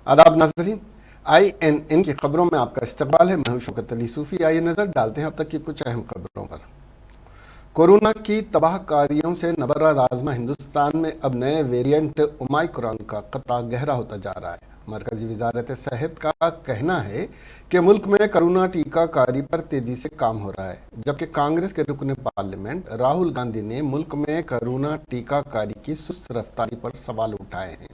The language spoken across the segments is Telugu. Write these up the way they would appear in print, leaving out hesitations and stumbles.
आदाब नाज़रीन, INN की खबरों में आपका इस्तकबाल है। मैं हूं शौकत अली सूफी। आइए नजर डालते हैं अब तक की कुछ अहम खबरों पर। कोरोना की तबाहकारियों से नबर्राद आज़मा हिंदुस्तान में अब नए वेरिएंट ओमाइक्रॉन का खतरा गहरा होता जा रहा है। मरकजी वजारत सेहत का कहना है कि मुल्क में कोरोना टीकाकारी पर तेजी से काम हो रहा है, जबकि कांग्रेस के रुकन पार्लियामेंट राहुल गांधी ने मुल्क में कोरोना टीकाकारी की सुस्त रफ्तारी पर सवाल उठाए हैं।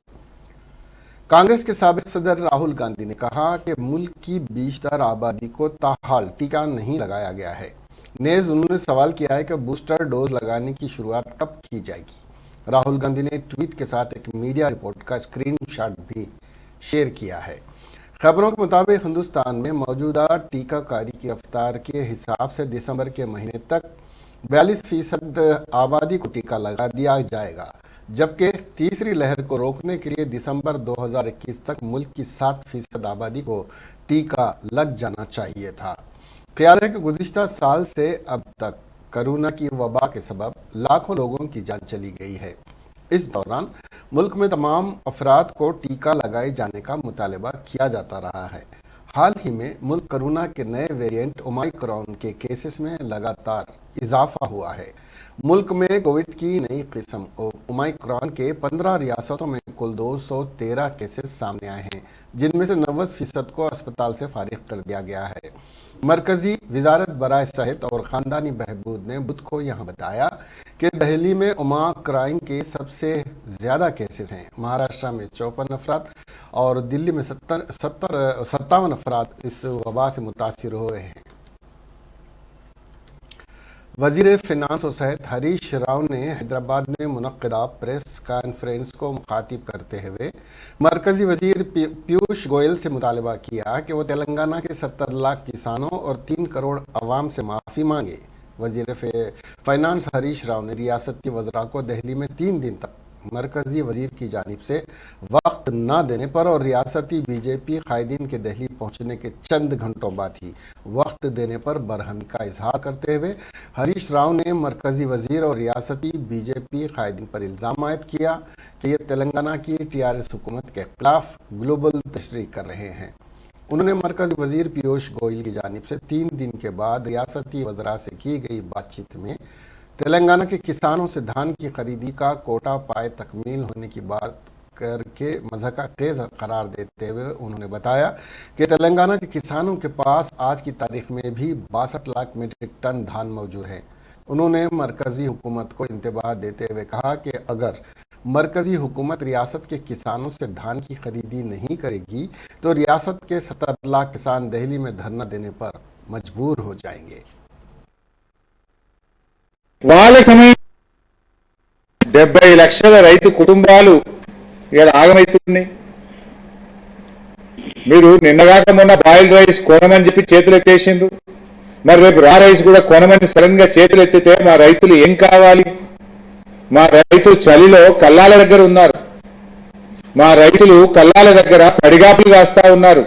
कांग्रेस के साबिक सदर राहुल गांधी ने कहा कि मुल्क की बीसदार आबादी को ताहाल टीका नहीं लगाया गया है। नेज़ उन्होंने सवाल किया है कि बूस्टर डोज लगाने की शुरुआत कब की जाएगी। राहुल गांधी ने ट्वीट के साथ एक मीडिया रिपोर्ट का स्क्रीनशॉट भी शेयर किया है। खबरों के मुताबिक हिंदुस्तान में मौजूदा टीकाकारी की रफ्तार के हिसाब से दिसंबर के महीने तक 42% आबादी को टीका लगा दिया जाएगा, जबकि तीसरी लहर को रोकने के लिए दिसंबर 2021 तक मुल्क की 60% आबादी को टीका लग जाना चाहिए था। ख्याल है कि गुज़िश्ता साल से अब तक कोरोना की वबा के सबब लाखों लोगों की जान चली गई है। इस दौरान मुल्क में तमाम अफराद को टीका लगाए जाने का मुतालबा किया जाता रहा है। हाल ही में मुल्क कोरोना के नए वेरिएंट ओमाइक्रॉन के केसेस में लगातार इजाफा हुआ है। मुल्क में कोविड की नई किस्म ओमाइक्रॉन के 15 रियासतों में कुल 213 केसेस सामने आए हैं, जिनमें से 90% को अस्पताल से फारिग कर दिया गया है। मरकजी वजारत बराए सेहत और ख़ानदानी बहबूद ने बुध को यहाँ बताया कि दिल्ली में ओमाइक्रॉन के सबसे ज़्यादा केसेस हैं। महाराष्ट्र में 54 अफराद और दिल्ली में 57 अफराद इस वबा से मुतासिर हुए हैं। वज़ीर फ़िनांस और सेहत हरीश राव ने हैदराबाद में मुनक्किदा प्रेस कॉन्फ्रेंस को मुखातिब करते हुए मरकजी वज़ीर पीयूष गोयल से मुतालबा किया कि वो तेलंगाना के 70 लाख किसानों और 3 करोड़ अवाम से माफ़ी मांगे। वज़ीर फ़ाइनेंस हरीश राव ने रियासती वज़रा को दिल्ली में 3 दिन तक मरकजी वज़ीर की जानिब से वक्त न देने पर और रियासती बीजेपी कायदीन के दिल्ली पहुंचने के चंद घंटों बाद ही वक्त देने पर बरहमी का इजहार करते हुए हरीश राव ने मरकजी वज़ीर और रियासती बीजेपी कायदीन पर इल्ज़ाम आयद किया कि ये तेलंगाना की TRS हुकूमत के खिलाफ ग्लोबल तशरीह कर रहे हैं। उन्होंने मरकजी वज़ीर पीयूष गोयल की जानिब से 3 दिन के बाद रियासती वज़रा से की गई बातचीत में तेलंगाना के किसानों से धान की खरीदी का कोटा पाए तकमील होने की बात करके मज़ाक़ खेज़ करार देते हुए उन्होंने बताया कि तेलंगाना के किसानों के पास आज की तारीख में भी 62 लाख मीट्रिक टन धान मौजूद है। उन्होंने मरकज़ी हुकूमत को इंतबाह देते हुए कहा कि अगर मरकज़ी हुकूमत रियासत के किसानों से धान की खरीदी नहीं करेगी तो रियासत के 70 लाख किसान दिल्ली में धरना देने पर मजबूर हो जाएंगे। వాళ్ళ సమయం 70 లక్షల రైతు కుటుంబాలు ఇలా ఆగమైతున్నాయి. మీరు నిన్నగాక మొన్న బాయిల్ రైస్ కొనమని చెప్పి చేతులు ఎత్తేసిండ్రు. మరి రేపు రా రైస్ కూడా కొనమని సడన్ గా చేతులు ఎత్తితే మా రైతులు ఏం కావాలి? మా రైతులు చలిలో కల్లాల దగ్గర ఉన్నారు. మా రైతులు కల్లాల దగ్గర పడిగాపులు కాస్తా ఉన్నారు.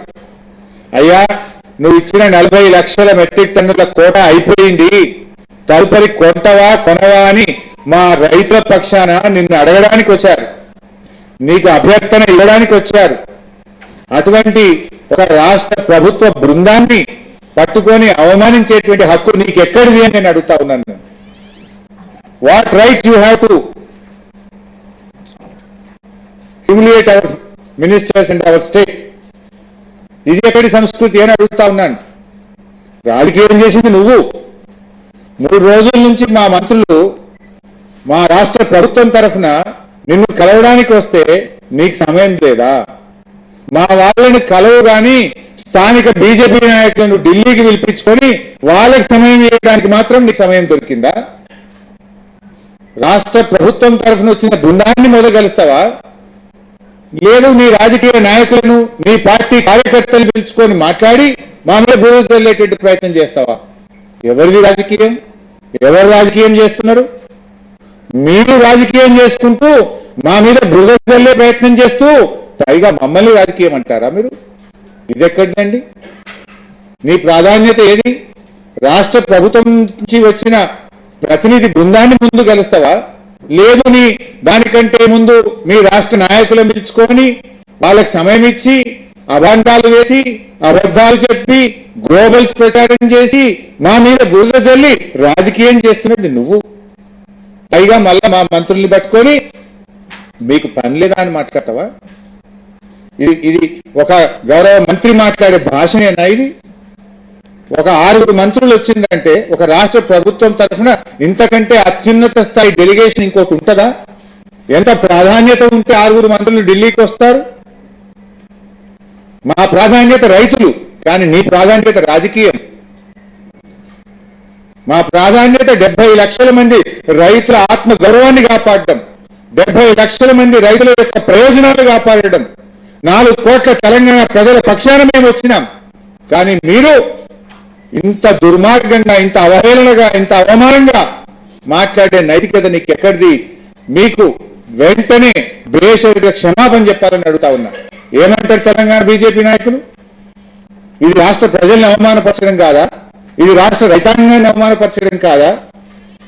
అయ్యా నువ్వు ఇచ్చిన 40 లక్షల మెట్రిక్ టన్నుల కోట అయిపోయింది, తదుపరి కొంటవా కొనవా అని మా రైతుల పక్షాన నిన్ను అడగడానికి వచ్చారు, నీకు అభ్యర్థన ఇవ్వడానికి వచ్చారు. అటువంటి ఒక రాష్ట్ర ప్రభుత్వ బృందాన్ని పట్టుకొని అవమానించేటువంటి హక్కు నీకు ఎక్కడిది అని నేను అడుగుతా ఉన్నాను. What right you have to humiliate our ministers and our state? ఇది ఎక్కడి సంస్కృతి అని అడుగుతా ఉన్నాను. రాజకీయం చేసింది నువ్వు. 3 రోజుల నుంచి మా మంత్రులు మా రాష్ట్ర ప్రభుత్వం తరఫున నిన్ను కలవడానికి వస్తే నీకు సమయం లేదా? మా వాళ్ళని కలవు గాని స్థానిక బీజేపీ నాయకులను ఢిల్లీకి పిలిపించుకొని వాళ్ళకి సమయం ఇవ్వడానికి మాత్రం నీకు సమయం దొరికిందా? రాష్ట్ర ప్రభుత్వం తరఫున వచ్చిన బృందాన్ని మొదలుగలుస్తావా? లేదు నీ రాజకీయ నాయకులను నీ పార్టీ కార్యకర్తలు పిలుచుకొని మాట్లాడి మా మీద బురద చల్లేటువంటి ప్రయత్నం చేస్తావా? ఎవరిది రాజకీయం? ఎవరు రాజకీయం చేస్తున్నారు? మీరు రాజకీయం చేసుకుంటూ మా మీద బురద చల్లే ప్రయత్నం చేస్తూ పైగా మమ్మల్ని రాజకీయం అంటారా మీరు? ఇది ఎక్కడండి? నీ ప్రాధాన్యత ఏది? రాష్ట్ర ప్రభుత్వం నుంచి వచ్చిన ప్రతినిధి బృందాన్ని ముందు కలుస్తావా? లేదు నీ దానికంటే ముందు మీ రాష్ట్ర నాయకులను పిలుచుకొని వాళ్ళకి సమయం ఇచ్చి అభాండాలు వేసి అబద్ధాలు చెప్పి గ్లోబల్స్ ప్రచారం చేసి మా మీద బురద జల్లి రాజకీయం చేస్తున్నది నువ్వు. పైగా మళ్ళా మా మంత్రుల్ని పట్టుకొని మీకు పని లేదా అని మాట్లాడతావా? ఇది ఒక గౌరవ మంత్రి మాట్లాడే భాషనేనా ఇది? ఒక 6 మంత్రులు వచ్చిందంటే ఒక రాష్ట్ర ప్రభుత్వం తరఫున ఇంతకంటే అత్యున్నత స్థాయి డెలిగేషన్ ఇంకోటి ఉంటుందా? ఎంత ప్రాధాన్యత ఉంటే 6 మంత్రులు ఢిల్లీకి వస్తారు? మా ప్రాధాన్యత రైతులు, కానీ నీ ప్రాధాన్యత రాజకీయం. మా ప్రాధాన్యత 70 లక్షల మంది రైతుల ఆత్మ గౌరవాన్ని కాపాడటం, 70 లక్షల మంది రైతుల యొక్క ప్రయోజనాలు కాపాడటం, 4 కోట్ల తెలంగాణ ప్రజల పక్షాన మేము వచ్చినాం. కానీ మీరు ఇంత దుర్మార్గంగా, ఇంత అవహేళనగా, ఇంత అవమానంగా మాట్లాడే నైతికత నీకు ఎక్కడిది? మీకు వెంటనే బేషరతుగా క్షమాపణ చెప్పాలని అడుగుతా ఉన్నా. ఏమంటారు తెలంగాణ బీజేపీ నాయకులు? ఇది రాష్ట్ర ప్రజల్ని అవమానపరచడం కాదా? ఇది రాష్ట్ర రైతాంగాన్ని అవమానపరచడం కాదా?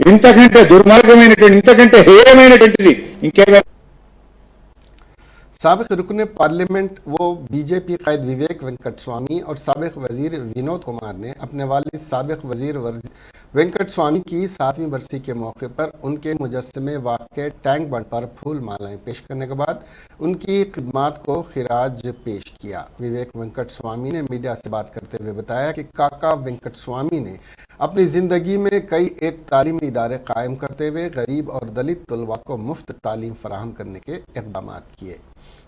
ఇంతకంటే దుర్మార్గమైనటువంటి, ఇంతకంటే హేయమైనటువంటిది ఇంకేమైనా? साबिक रुकन पार्लियामेंट वो बीजेपी कायद विवेक वेंकट स्वामी और साबिक वजीर विनोद कुमार ने अपने वालिद साबिक वजीर वेंकट स्वामी की 7वीं बरसी के मौके पर उनके मुजस्समे वाक़े टैंक बंड पर फूल मालाएं पेश करने के बाद उनकी खिदमात को खिराज पेश किया। विवेक वेंकट स्वामी ने मीडिया से बात करते हुए बताया कि काका वेंकट स्वामी ने अपनी ज़िंदगी में कई एक तालीमी इदारे कायम करते हुए गरीब और दलित तलबा को मुफ्त तालीम फराहम करने के इक़दाम किए।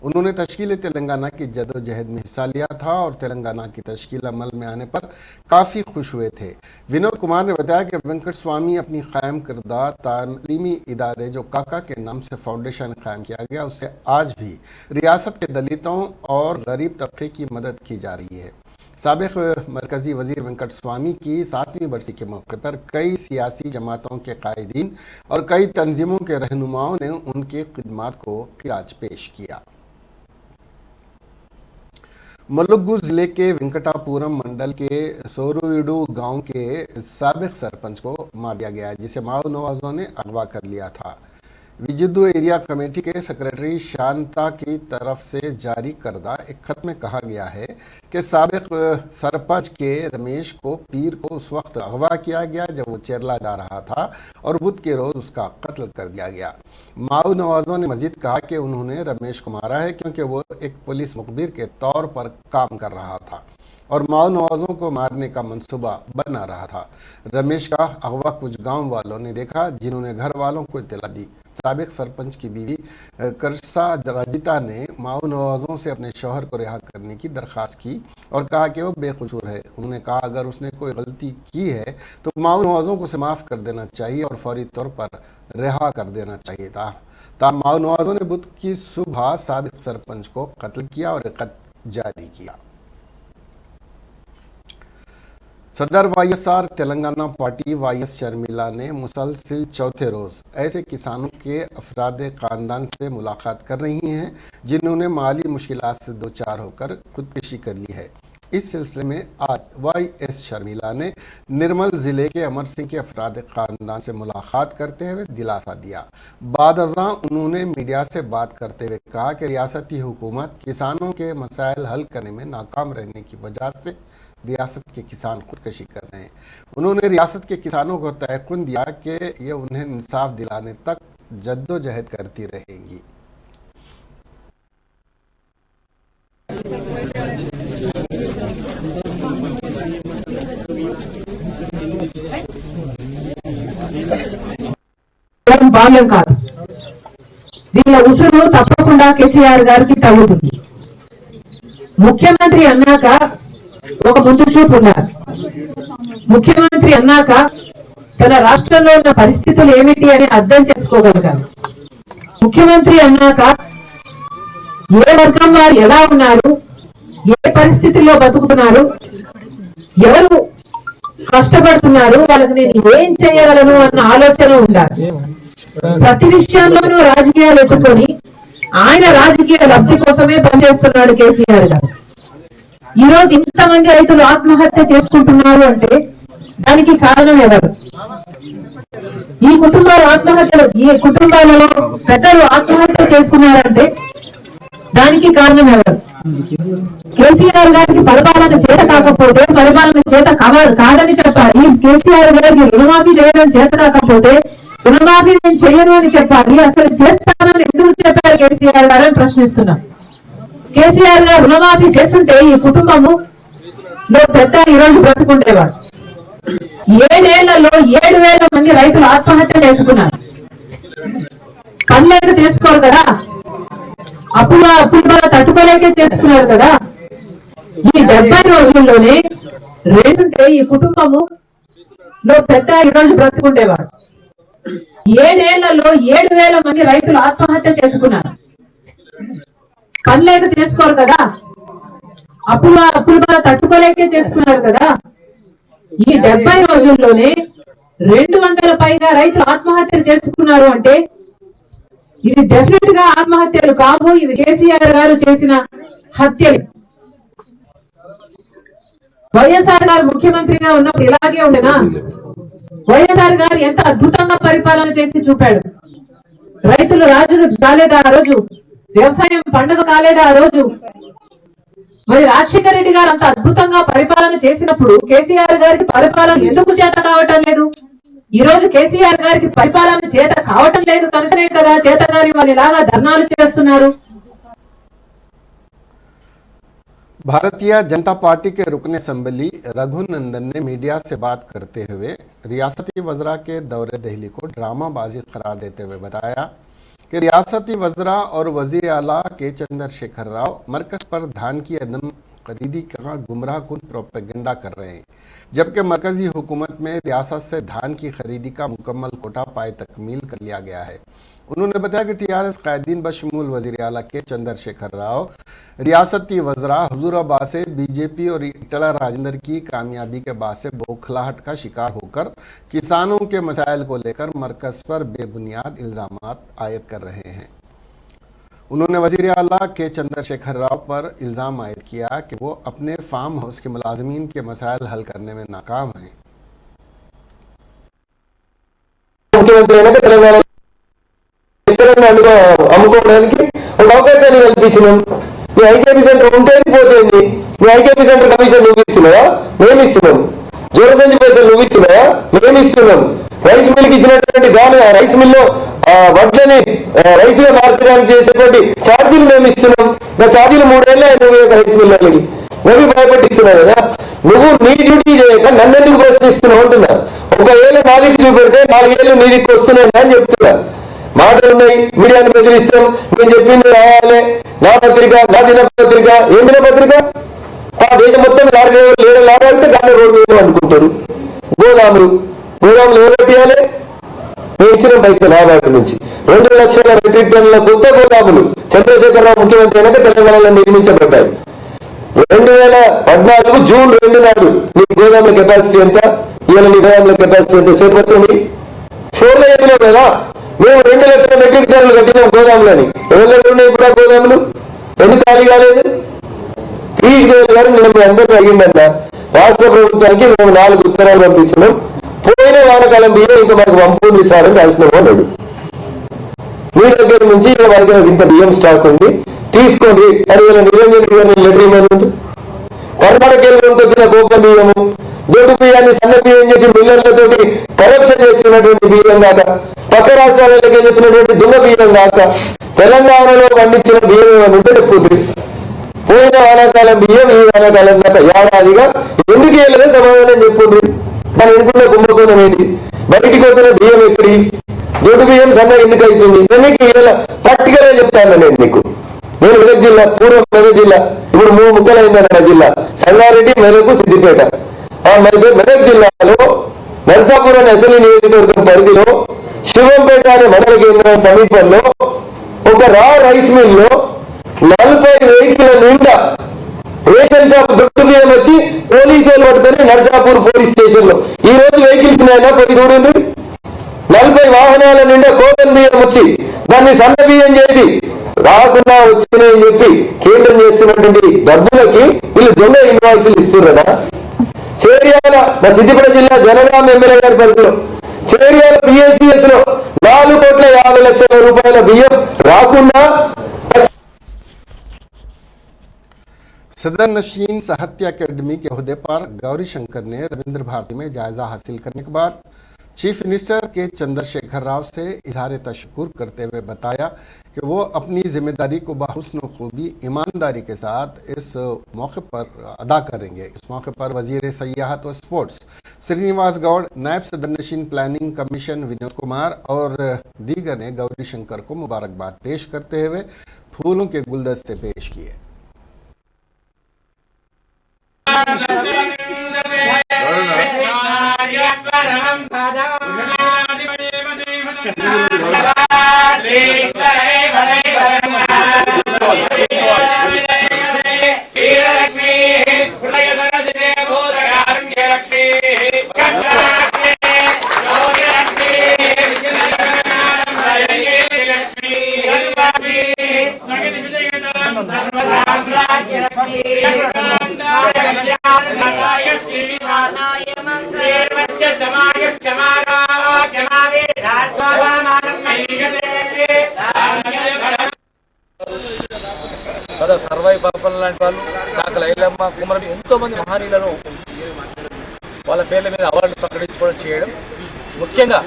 उन्होंने तश्कील तेलंगाना की जदोजहद में हिस्सा लिया था और तेलंगाना की तश्कील अमल में आने पर काफ़ी खुश हुए थे। विनोद कुमार ने बताया कि वेंकट स्वामी अपनी कायम करदा तालीमी इदारे जो काका के नाम से फाउंडेशन कायम किया गया, उससे आज भी रियासत के दलितों और गरीब तबके की मदद की जा रही है। साबिक मरकजी वजीर वेंकट स्वामी की 7वीं बरसी के मौके पर कई सियासी जमातों के कायदीन और कई तंजीमों के रहनुमाओं ने उनकी खिदमात को खिराज पेश किया। मुलुगु जिले के वेंकटापुरम मंडल के सोरुवीडू गांव के साबिक सरपंच को मार दिया गया है, जिसे माओवादियों ने अगवा कर लिया था। विजिदू एरिया कमेटी के सेक्रेटरी शांता की तरफ से जारी करदा एक खत में कहा गया है कि साबिक सरपंच के रमेश को पीर को उस वक्त अगवा किया गया जब वो चेरला जा रहा था और बुध के रोज उसका कत्ल कर दिया गया। माओ नवाजों ने मजीद कहा कि उन्होंने रमेश को मारा है क्योंकि वो एक पुलिस मुखबिर के तौर पर काम कर रहा था और माओ नवाजों को मारने का मंसूबा बना रहा था। रमेश का अगवा कुछ गांव वालों ने देखा, जिन्होंने घर वालों को इत्तला दी। साबिक सरपंच की बीवी करसा राजिता ने माओ नवाजों से अपने शौहर को रिहा करने की दरख्वास्त की और कहा कि वो बेकसूर है। उन्होंने कहा अगर उसने कोई गलती की है तो माओ नवाजों को उसे माफ़ कर देना चाहिए और फौरी तौर पर रिहा कर देना चाहिए था। माओ नवाजों ने बुध की सुबह साबिक सरपंच को कत्ल किया और खत जारी किया। सदर वाईएसआर तेलंगाना पार्टी वाईएस शर्मिला ने मुसलसिल चौथे रोज़ ऐसे किसानों के अफराद ख़ानदान से मुलाकात कर रही हैं जिन्होंने माली मुश्किलात से दो चार होकर खुदकुशी कर ली है। इस सिलसिले में आज वाईएस शर्मिला ने निर्मल ज़िले के अमर सिंह के अफराद ख़ानदान से मुलाकात करते हुए दिलासा दिया। बाद अज़ां उन्होंने मीडिया से बात करते हुए कहा कि रियासती हुकूमत किसानों के मसाइल हल करने में नाकाम रहने की वजह से रियासत के किसान खुदकशी कर रहे हैं। उन्होंने रियासत के किसानों को तयक़ुन दिया कि ये उन्हें इंसाफ दिलाने तक जद्दोजहद करती रहेंगी। బాల్యం కాదు, వీళ్ళ ఉసురు తప్పకుండా కేసీఆర్ గారికి తగ్గుతుంది. ముఖ్యమంత్రి అన్నాక ఒక ముందు చూపు ఉండాలి. ముఖ్యమంత్రి అన్నాక తన రాష్ట్రంలో ఉన్న పరిస్థితులు ఏమిటి అని అర్థం చేసుకోగలగాలి. ముఖ్యమంత్రి అన్నాక ఏ వర్గం వారు ఎలా ఉన్నారు, ఏ పరిస్థితుల్లో బతుకుతున్నారు, ఎవరు కష్టపడుతున్నారు, వాళ్ళకి నేను ఏం చేయగలను అన్న ఆలోచన ఉండాలి. ప్రతి విషయంలోనూ రాజకీయాలు ఎత్తుకొని ఆయన రాజకీయ లబ్ధి కోసమే పనిచేస్తున్నాడు కేసీఆర్ గారు. ఈ రోజు ఇంతమంది రైతులు ఆత్మహత్య చేసుకుంటున్నారు అంటే దానికి కారణం ఎవరు? ఈ కుటుంబాలు ఆత్మహత్యలు, ఈ కుటుంబాలలో పెద్దలు ఆత్మహత్య చేసుకున్నారంటే దానికి కారణం ఎవరు? కేసీఆర్ గారికి పరిపాలన చేత కాకపోతే పరిపాలన చేత కాదని చెప్పాలి. కేసీఆర్ గారికి రుణమాఫీ చేయడం చేత కాకపోతే రుణమాఫీ నేను చెయ్యను అని చెప్పాలి. అసలు చేస్తానని ఎందుకు చెప్పారు కేసీఆర్ గారు అని ప్రశ్నిస్తున్నాం. కేసీఆర్ గారు రుణమాఫీ చేస్తుంటే ఈ కుటుంబము పెద్ద ఈరోజు బ్రతుకుండేవాడు. 7 ఏళ్లలో 7,000 మంది రైతులు ఆత్మహత్య చేసుకున్నారు. పనులేక చేసుకోరు కదా, అప్పుల తట్టుకోలేకే చేసుకున్నారు కదా. ఈ 70 రోజుల్లోనే రేటుంటే ఈ కుటుంబము పెద్ద ఈరోజు బ్రతుకుండేవాడు. 7 ఏళ్లలో 7,000 మంది రైతులు ఆత్మహత్య చేసుకున్నారు. పనులేక చేసుకోరు కదా, అప్పుల తట్టుకోలేకే చేసుకున్నారు కదా. ఈ 70 రోజుల్లోనే 200 పైగా రైతులు ఆత్మహత్యలు చేసుకున్నారు అంటే ఇది డెఫినెట్ గా ఆత్మహత్యలు కావు, ఇవి కేసీఆర్ గారు చేసిన హత్యలు. వైఎస్ఆర్ గారు ముఖ్యమంత్రిగా ఉన్నప్పుడు ఇలాగే ఉండేనా? వైఎస్ఆర్ గారు ఎంత అద్భుతంగా పరిపాలన చేసి చూపాడు. రైతులు రాజు కాలేదా ఆ రోజు? వ్యవసాయం పండుగ కాలేదా ఆ రోజు? మరి రాజశేఖర రెడ్డి గారు అంత అద్భుతంగా పరిపాలన చేసినప్పుడు కేసీఆర్ గారికి పరిపాలన ఎందుకు చేత కావటం లేదు? ఈ రోజు కేసీఆర్ గారికి పరిపాలన చేత కావటం లేదు కనుకనే కదా చేతగాని వాళ్ళలాగా ధర్నాలు చేస్తున్నారు. भारतीय जनता पार्टी के रुकन असम्बली रघुनंदन ने मीडिया से बात करते हुए रियासती वज़रा के दौरे दिल्ली को ड्रामाबाजी करार देते हुए बताया कि रियासती वज़रा और वज़ीर आला के चंद्रशेखर राव मरकज़ पर धान की अदम खरीदी का गुमराह कुन प्रोपेगेंडा कर रहे हैं, जबकि मरकजी हुकूमत में रियासत से धान की खरीदी का मुकम्मल कोटा पाए तकमील कर लिया गया है। उन्होंने बताया कि टीआरएस कायदीन बशमूल वज़ीर आला के चंद्रशेखर राव रियासती वज़रा हुजूराबाद से बीजेपी और इटला राजेंद्र की कामयाबी के बाद से बौखलाहट का शिकार होकर किसानों के मसाइल को लेकर मरकज़ पर बेबुनियाद इल्ज़ामात आयद कर रहे हैं। उन्होंने वज़ीर आला के चंद्रशेखर राव पर इल्ज़ाम आयद किया कि वो अपने फार्म हाउस के मुलाजमीन के मसाइल हल करने में नाकाम हैं। అమ్ముకోవడానికి ఒక అవకాశాన్ని కల్పించినాం. మీ ఐకేపీ సెంటర్ ఉంటే పోతుంది. మీ ఐకేపీ సెంటర్ కమిషన్ నువ్వు ఇస్తున్నావా? మేము ఇస్తున్నాం. జోరసంచి పైసలు నువ్వు ఇస్తున్నావా? మేము ఇస్తున్నాం. రైస్ మిల్కి ఇచ్చినటువంటి దాని రైస్ మిల్లో వడ్లని రైస్ గా మార్చడానికి చేసేటువంటి ఛార్జీలు మేము ఇస్తున్నాం. నా ఛార్జీలు 3 ఏళ్ళ నువ్వు రైస్ మిల్ వాళ్ళకి నువ్వు భయపట్టిస్తున్నావు కదా. నువ్వు నీ డ్యూటీ చేయక నన్నెందుకు ప్రశ్నిస్తున్నావు అంటున్నా. 1 ఏళ్ళు నా దిక్కు చూపెడితే 4 ఏళ్ళు నీ దిక్కు వస్తున్నాయి అని చెప్తున్నా. మాటలు ఉన్నాయి, మీడియాను బెదిరిస్తాం, నేను చెప్పింది రావాలి, నా పత్రిక, నా దినపత్రిక. ఏం దినపత్రిక? ఆ దేశం మొత్తం లాగాలితే గాలి రోడ్డు మీద అనుకుంటారు. గోదాములు ఎవరు పెట్టాలి? మేము ఇచ్చిన పైసలు లాభాటి నుంచి 2 లక్షల మెట్రిక్ టన్నుల కొత్త గోదాములు చంద్రశేఖరరావు ముఖ్యమంత్రి అయినాక తెలంగాణలో నిర్మించబడ్డాయి. 2014 జూన్ 2 నాడు నీ గోదాముల కెపాసిటీ ఎంత? ఇవాళ నీ గోదాముల కెపాసిటీ ఎంత? శ్వేతపత్రం షోర్లో చెప్పినావు కదా. మేము 2 లక్షల మెట్రిక్ టన్నులు కట్టినాం గోదాములని. ఎవరి దగ్గర ఉన్నాయి ఇప్పుడు ఆ గోదాములు? ఎందుకు ఖాళీ కాలేదు? పీయూష్ గోయల్ గారు నిన్న మీ అందరినీ అడిగిందన్న రాష్ట్ర ప్రభుత్వానికి మేము 4 ఉత్తరాలు పంపించినాం. పోయిన వానకాలం బియ్యం ఇంకా మాకు పంపుంది సార్ అని రాసినాము అన్నాడు. మీ దగ్గర నుంచి ఇలా మన దగ్గర ఇంత బియ్యం స్టాక్ ఉంది తీసుకోండి అని ఇలా నిరంజన్ గారిని లెటర్ ఇవ్వమంటు. కర్ణాటక వచ్చిన గోప బియ్యము, దొడ్డు బియ్యాన్ని సన్న బియ్యం చేసి మిల్లర్లతోటి కరప్షన్ చేస్తున్నటువంటి బియ్యం కాక, పక్క రాష్ట్రాలకు చేసినటువంటి దుమ్మ బియ్యం కాక, తెలంగాణలో పండించిన బియ్యం ఏమైనా ఉంటే చెప్పుకుంటుంది. పోయిన వానాకాలం బియ్యం ఈ వానాకాలం దాకా ఏడాదిగా ఎందుకు వెళ్ళదే సమాధానం చెప్పుండ్రి. మన ఎన్నుకున్న కుంభకోణం ఏంటి? బయటికి వస్తున్న బియ్యం ఎక్కడి? దొడ్డు బియ్యం సన్న ఎందుకు అవుతుంది? మీకు ప్రాక్టికల్ గా చెప్తాను నేను మీకు. నేను మెదక్ జిల్లా, పూర్వం మెదక్ జిల్లా, ఇప్పుడు 3 ముక్కలైందన్న జిల్లా, సంగారెడ్డి, మెదక్, సిద్దిపేట. ఆ మెదక్ జిల్లాలో నరసాపురం అసెంబ్లీ నియోజకవర్గం పరిధిలో శివంపేట అనే మండల కేంద్రం సమీపంలో ఒక రైస్ మిల్ లో 40 వెహికల్ నిండా రేషన్ షాప్ దొడ్డు బియ్యం వచ్చి పోలీసులు పట్టుకొని నరసాపూర్ పోలీస్ స్టేషన్ లో ఈ రోజు వెహికల్స్ ఉన్నాయన్నా పోయి చూడండి. 40 వాహనాల నిండా కోటన్ బియ్యం వచ్చి దాన్ని సన్న బియ్యం చేసి రాకుండా వచ్చినాయని చెప్పి కేంద్రం చేస్తున్నటువంటి డబ్బులకి వీళ్ళు దొంగ ఇన్వాయిస్లు ఇస్తున్నారా? చేర్యాల మా సిద్దిపేట జిల్లా జనగాం ఎమ్మెల్యే గారి పరిధిలో చేర్యాల పిఎస్సిఎస్ లో 4,50,00,000 రూపాయల బియ్యం రాకుండా सदर नशीन साहित्य अकेडमी के ओहदे पर गौरी शंकर ने रविंद्र भारती में जायजा हासिल करने के बाद चीफ मिनिस्टर के चंद्रशेखर राव से इजहार तशक्कुर करते हुए बताया कि वो अपनी जिम्मेदारी को बहुस्न खूबी ईमानदारी के साथ इस मौके पर अदा करेंगे। इस मौके पर वजीर सयाहत व स्पोर्ट्स श्रीनिवास गौड़, नायब सदर नशीन प्लानिंग कमीशन विनोद कुमार और दीगर ने गौरी शंकर को मुबारकबाद पेश करते हुए फूलों के गुलदस्ते पेश किए। కదా సర్వాయి పాపం లాంటి వాళ్ళు, చాకల ఐలమ్మ, కుమరని ఎంతో మంది మహనీయులను వాళ్ళ పేర్ల మీద అవార్డులు ప్రకటించుకోవడం చేయడం. ముఖ్యంగా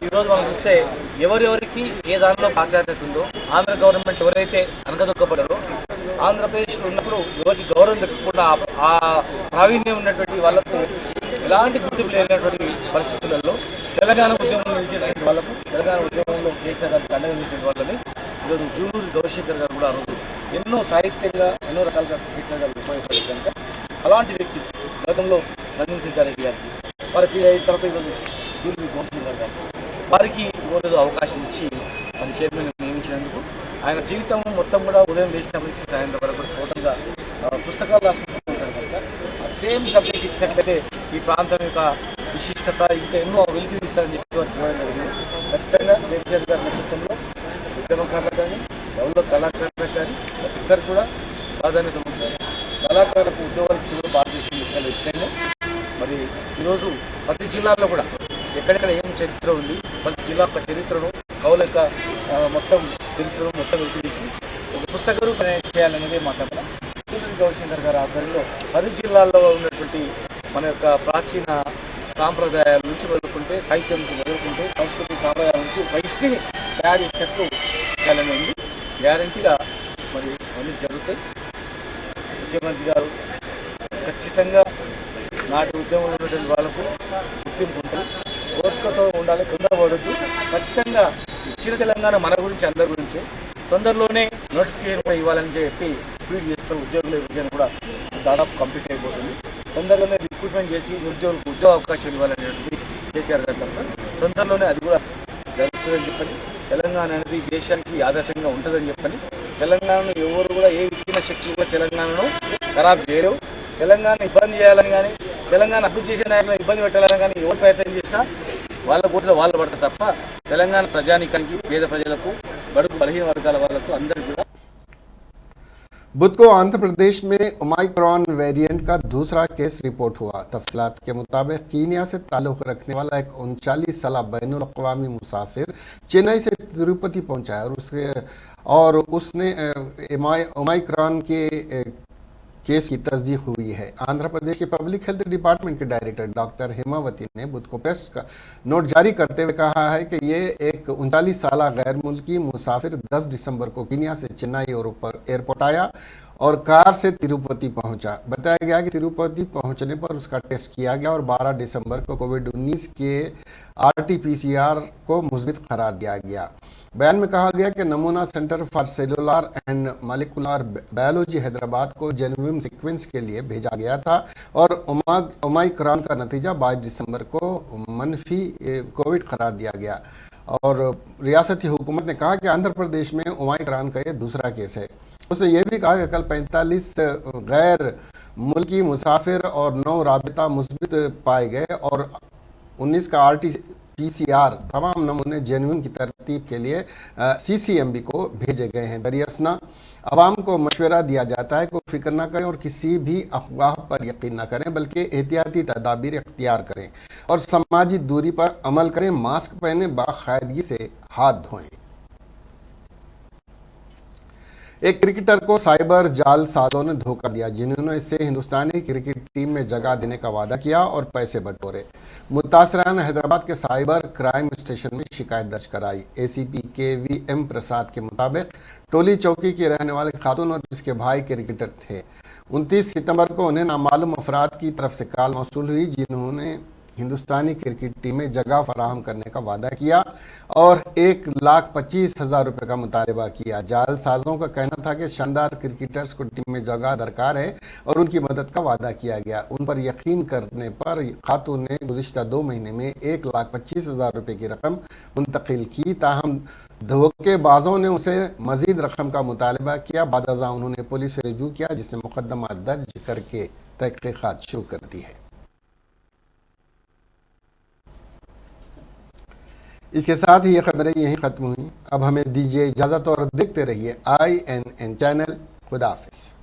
ఈరోజు మనం చూస్తే ఎవరెవరికి ఏ దానిలో ప్రాధాన్యత ఉందో, ఆంధ్ర గవర్నమెంట్ ఎవరైతే అనగదొక్కబడారో, ఆంధ్రప్రదేశ్లో ఉన్నప్పుడు ఎవరికి గౌరవం దక్కకుండా ఆ ప్రావీణ్యం ఉన్నటువంటి వాళ్ళకు ఎలాంటి గుర్తింపు లేనటువంటి పరిస్థితులలో తెలంగాణ ఉద్యమంలో నిలిచేటువంటి వాళ్ళకు, తెలంగాణ ఉద్యమంలో కేసీఆర్ గారికి అండగా నిలిచిన వాళ్ళని ఈరోజు జూలూరి గౌరీశంకర్ గారు కూడా ఆ రోజు ఎన్నో సాహిత్యంగా ఎన్నో రకాలుగా కేసీఆర్ గారు ఉపయోగపడేది కనుక అలాంటి వ్యక్తి గతంలో రంజన్ సిద్ధారెడ్డి గారికి, వారికి అయిన తర్వాత ఈరోజు జూలూరి గౌరీశంకర్ గారు వారికి ఈరోజు అవకాశం ఇచ్చి మన చైర్మన్ నియమించినందుకు ఆయన జీవితం మొత్తం కూడా ఉదయం లేచినప్పటి నుంచి సాయంత్రం వరకు టోటల్గా పుస్తకాలు రాసుకుంటూ ఉంటారు కనుక సేమ్ సబ్జెక్ట్ ఇచ్చినట్లయితే ఈ ప్రాంతం యొక్క విశిష్టత ఇంకా ఎన్నో వెలికి తీస్తారని చెప్పి వారు చూడడం జరిగింది. ఖచ్చితంగా కేసీఆర్ గారి నేతృత్వంలో ఉద్యమకారులకు కానీ, ఎవరిలో కళాకారులకు కానీ ప్రతి ఒక్కరు కూడా ప్రాధాన్యత ఉంటుంది. కళాకారులకు ఉద్యోగాలు కూడా భారతదేశంలో ఎక్కడైనా మరి ఈరోజు ప్రతి జిల్లాల్లో కూడా ఎక్కడెక్కడ ఏం చరిత్ర ఉంది, ప్రతి జిల్లా యొక్క చరిత్రను, కవుల యొక్క మొత్తం చరిత్రను మొత్తం వెలికి తీసి ఒక పుస్తక రూపం చేయాలనేది మా తప్ప. గౌరీశంకర్ గారి ఆధ్వర్యంలో 10 జిల్లాల్లో ఉన్నటువంటి మన యొక్క ప్రాచీన సాంప్రదాయాల నుంచి మొదలుకుంటే, సాహిత్యం నుంచి మొదలుకుంటే, సంస్కృతి సాంప్రదాయాల నుంచి ఒక హిస్టరీని తయారు చేసినట్లు చేయాలని ఉంది. గ్యారంటీగా మరి అన్నీ జరుగుతాయి. ముఖ్యమంత్రి గారు ఖచ్చితంగా నాటి ఉద్యమంలో ఉన్నటువంటి వాళ్ళకు గుర్తింపు ఉంటుంది. ఓపికతో ఉండాలి, తొందరపడద్దు. ఖచ్చితంగా ఇచ్చిన తెలంగాణ మన గురించి, అందరి గురించి తొందరలోనే నోటిఫికేషన్ కూడా ఇవ్వాలని చెప్పి స్పీడ్ చేస్తూ ఉద్యోగుల విజయం కూడా దాదాపు కంప్లీట్ అయిపోతుంది. తొందరలోనే రిక్రూట్మెంట్ చేసి ఉద్యోగులకు ఉద్యోగ అవకాశాలు ఇవ్వాలనేది కేసీఆర్ గారి తరఫున తొందరలోనే అది కూడా జరుగుతుందని చెప్పని, తెలంగాణ అనేది దేశానికి ఆదర్శంగా ఉంటుందని చెప్పని, తెలంగాణను ఎవరు కూడా ఏ విచ్చిన శక్తి కూడా తెలంగాణను ఖరాబ్ చేయలేవు. తెలంగాణ ఇబ్బంది చేయాలని కానీ, తెలంగాణ అభివృద్ధి చేసే నాయకులను ఇబ్బంది పెట్టాలని కానీ ఎవరు ప్రయత్నం చేసినా వాళ్ళ బోట్లో వాళ్ళు పడతారు తప్ప తెలంగాణ ప్రజానీకానికి, పేద ప్రజలకు, బడుగు బలహీన వర్గాల వాళ్ళకు అందరికీ కూడా. बुध को आंध्र प्रदेश में ओमाइक्रॉन वेरिएंट का दूसरा केस रिपोर्ट हुआ। तफसीलात के मुताबिक कीनिया से ताल्लुक़ रखने वाला एक 39 साल बैनुल अक़वामी मुसाफिर चेन्नई से तिरुपति पहुंचा है और उसने ओमाइक्रॉन के केस की तस्दीक हुई है। आंध्र प्रदेश के पब्लिक हेल्थ डिपार्टमेंट के डायरेक्टर डॉक्टर हेमावती ने बुध को प्रेस का नोट जारी करते हुए कहा है कि ये एक 39 साल गैर मुल्की मुसाफिर 10 दिसंबर को कीनिया से चेन्नई एयरपोर्ट आया और कार से तिरुपति पहुंचा। बताया गया कि तिरुपति पहुंचने पर उसका टेस्ट किया गया और 12 दिसंबर को कोविड-19 के RT-PCR को मुस्बित करार दिया गया। बयान में कहा गया कि नमूना centre for cellular and molecular biology Hyderabad को जेनोम सीक्वेंस के लिए भेजा गया था और ओमाइक्रॉन का नतीजा 22 दिसंबर को मनफी कोविड करार दिया गया। और रियासती हुकूमत ने कहा कि आंध्र प्रदेश में ओमाइक्रॉन का ये दूसरा केस है। उसने ये भी कहा कि कल 45 गैर मुल्की मुसाफिर और 9 राबिता मुस्बित पाए गए और 19 का RT-PCR तमाम नमूने जेन्युइन की तरतीब के लिए CCMB को भेजे गए हैं। दरियासना अवाम को मशवरा दिया जाता है कि फिक्र न करें और किसी भी अफवाह पर यकीन न करें, बल्कि एहतियाती तदाबीर इख्तियार करें और समाजी दूरी पर अमल करें, मास्क पहने, बाकायदगी से हाथ धोएं। एक क्रिकेटर को साइबर जाल साजों ने धोखा दिया, जिन्होंने इससे हिंदुस्तानी क्रिकेट टीम में जगह देने का वादा किया और पैसे बटोरे। मुतासरा ने हैदराबाद के साइबर क्राइम स्टेशन में शिकायत दर्ज कराई। एसीपी KVM प्रसाद के मुताबिक टोली चौकी की रहने वाली खातून और जिसके भाई क्रिकेटर थे। 29 सितंबर को उन्हें नामालूम अफराद की तरफ से कॉल मौसूल हुई, जिन्होंने हिंदुस्तानी क्रिकेट टीम में जगह फराहम करने का वादा किया और 1,25,000 रुपये का मुतालबा किया। जालसाजों का कहना था कि शानदार क्रिकेटर्स को टीम में जगह दरकार है और उनकी मदद का वादा किया गया। उन पर यकीन करने पर खातून ने गुज़िश्ता 2 महीने में 1,25,000 रुपये की रकम मुंतकिल की। ताहम धोखेबाजों ने उसे मजीद रकम का मुतालबा किया। बादअज़ां उन्होंने पुलिस से रुजू किया, जिसने मुकदमा दर्ज करके तहक़ीक़ात शुरू कर दी है। इसके साथ ही ये खबरें यहीं ख़त्म हुई। अब हमें दीजिए इजाज़त और देखते रहिए INN चैनल। खुदा हाफ़िज़।